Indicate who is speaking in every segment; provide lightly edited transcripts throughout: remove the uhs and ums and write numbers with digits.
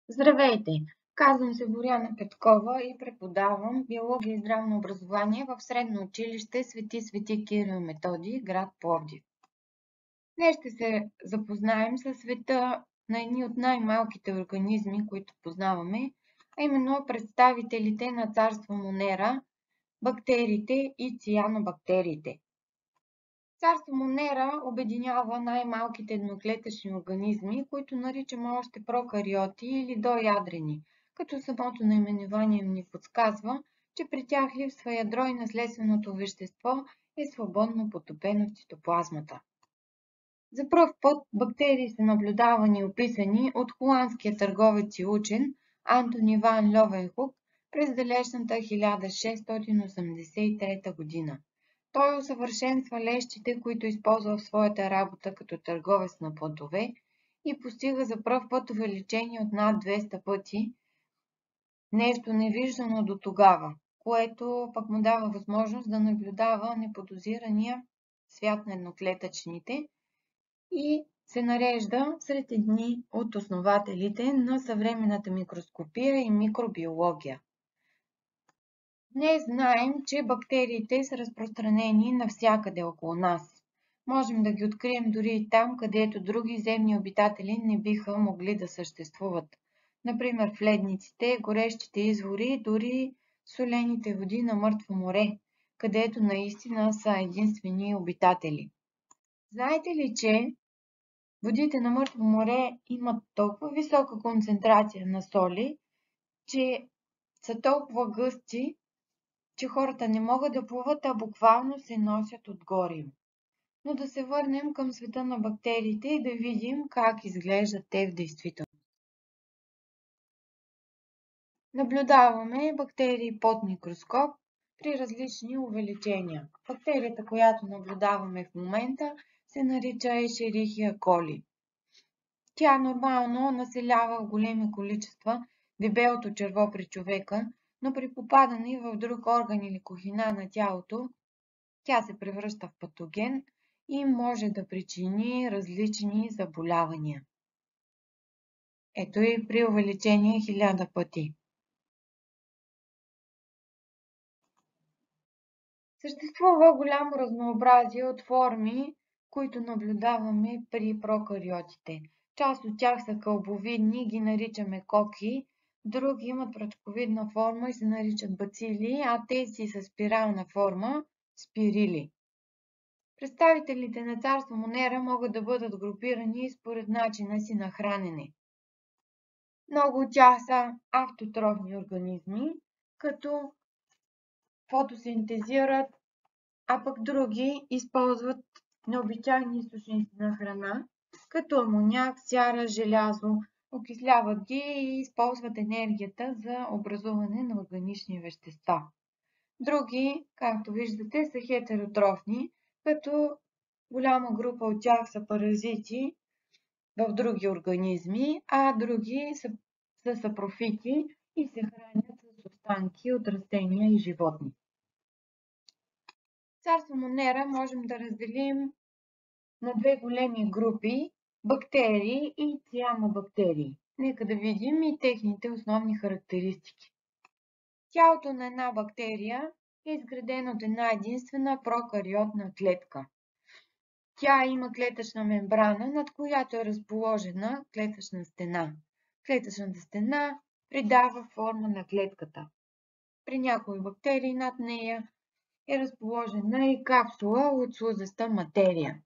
Speaker 1: Здравейте! Казвам се Боряна Петкова и преподавам биология и здравно образование в Средно училище Свети Кирил и Методий, град Пловдив. Днес ще се запознаем със света на едни от най-малките организми, които познаваме, а именно представителите на царство Монера, бактериите и цианобактериите. Царство Монера обединява най-малките едноклетъчни организми, които наричаме още прокариоти или доядрени, като самото наименование ни подсказва, че при тях липсва ядро и наследственото вещество е свободно потопено в цитоплазмата. За пръв път бактерии са наблюдавани и описани от холандския търговец и учен Антони ван Льовенхук през далечната 1683 година. Той усъвършенства лещите, които използва в своята работа като търговец на плодове и постига за пръв път увеличение от над 200 пъти, нещо невиждано до тогава, което пък му дава възможност да наблюдава неподозирания свят на едноклетъчните и се нарежда сред едни от основателите на съвременната микроскопия и микробиология. Днес знаем, че бактериите са разпространени навсякъде около нас. Можем да ги открием дори и там, където други земни обитатели не биха могли да съществуват. Например в ледниците, горещите извори, дори солените води на Мъртво море, където наистина са единствени обитатели. Знаете ли, че водите на Мъртво море имат толкова висока концентрация на соли, че са толкова гъсти, че хората не могат да плуват, а буквално се носят отгоре им. Но да се върнем към света на бактериите и да видим как изглеждат те в действителност. Наблюдаваме бактерии под микроскоп при различни увеличения. Бактерията, която наблюдаваме в момента, се нарича Escherichia coli. Тя нормално населява в големи количества дебелото черво при човека, но при попадане в друг орган или кухина на тялото, тя се превръща в патоген и може да причини различни заболявания. Ето и при увеличение 1000 пъти. Съществува голямо разнообразие от форми, които наблюдаваме при прокариотите. Част от тях са кълбовидни, ги наричаме коки, други имат пръчковидна форма и се наричат бацили, а тези с спирална форма – спирили. Представителите на царство Монера могат да бъдат групирани според начина си на хранене. Много от тях са автотрофни организми, като фотосинтезират, а пък други използват необичайни източници на храна, като амоняк, сяра, желязо, окисляват ги и използват енергията за образуване на органични вещества. Други, както виждате, са хетеротрофни, като голяма група от тях са паразити в други организми, а други са сапрофити и се хранят с останки от растения и животни. Царство Монера можем да разделим на две големи групи – бактерии и цианобактерии. Нека да видим и техните основни характеристики. Тялото на една бактерия е изградено от една единствена прокариотна клетка. Тя има клетъчна мембрана, над която е разположена клетъчна стена. Клетъчната стена придава форма на клетката. При някои бактерии над нея е разположена и капсула от слизеста материя.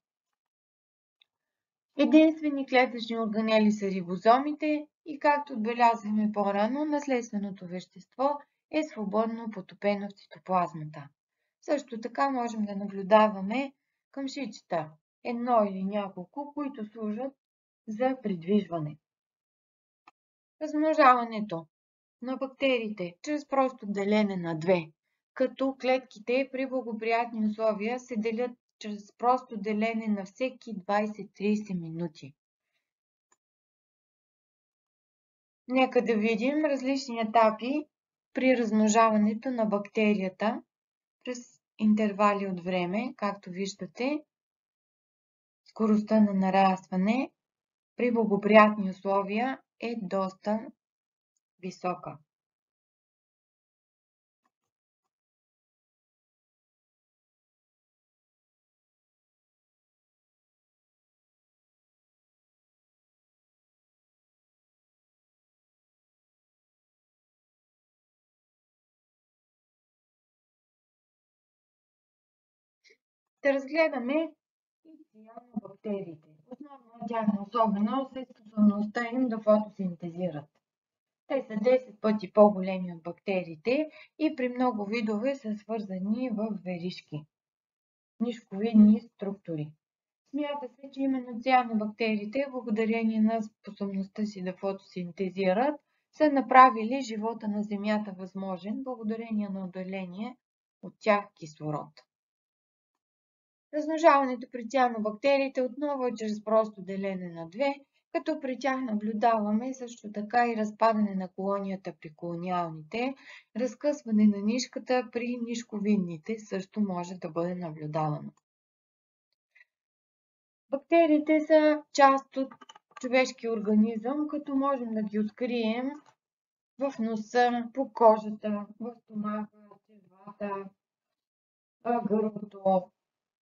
Speaker 1: Единствени клетъчни органели са рибозомите и, както отбелязахме по-рано, наследственото вещество е свободно потопено в цитоплазмата. Също така можем да наблюдаваме къмшичета, едно или няколко, които служат за придвижване. Размножаването на бактериите чрез просто делене на две, като клетките при благоприятни условия се делят чрез просто делене на всеки 20-30 минути. Нека да видим различни етапи при размножаването на бактерията през интервали от време. Както виждате, скоростта на нарастване при благоприятни условия е доста висока. Да разгледаме и цианобактериите. Основна тяхна особеност е способността им да фотосинтезират. Те са 10 пъти по-големи от бактериите и при много видове са свързани в веришки, нишковидни структури. Смята се, че именно цианобактериите, благодарение на способността си да фотосинтезират, са направили живота на Земята възможен, благодарение на отделение от тях кислород. Размножаването при цианобактериите отново е чрез просто делене на две, като при тях наблюдаваме също така и разпадане на колонията при колониалните, разкъсване на нишката при нишковидните също може да бъде наблюдавано. Бактериите са част от човешкия организъм, като можем да ги открием в носа, по кожата, в стомаха, червата, гърлото,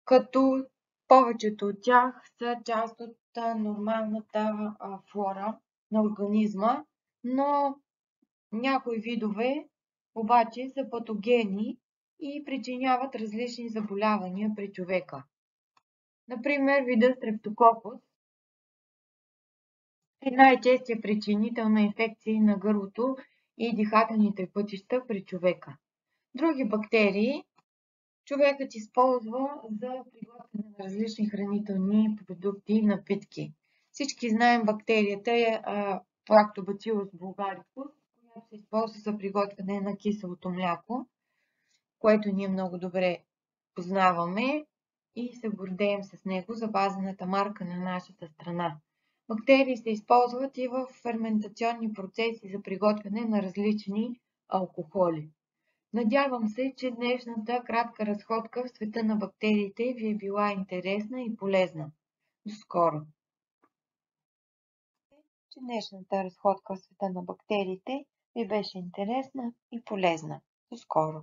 Speaker 1: като повечето от тях са част от нормалната флора на организма, но някои видове обаче са патогени и причиняват различни заболявания при човека. Например, видът Streptococcus е най-честият причинител на инфекции на гърлото и дихателните пътища при човека. Други бактерии човекът използва за приготвяне на различни хранителни продукти и напитки. Всички знаем бактерията е Lactobacillus bulgaricus, която се използва за приготвяне на киселото мляко, което ние много добре познаваме и се гордеем с него, запазената марка на нашата страна. Бактерии се използват и в ферментационни процеси за приготвяне на различни алкохоли. Надявам се, че днешната кратка разходка в света на бактериите ви е била интересна и полезна. До скоро! Че днешната разходка в света на бактериите ви беше интересна и полезна. До скоро!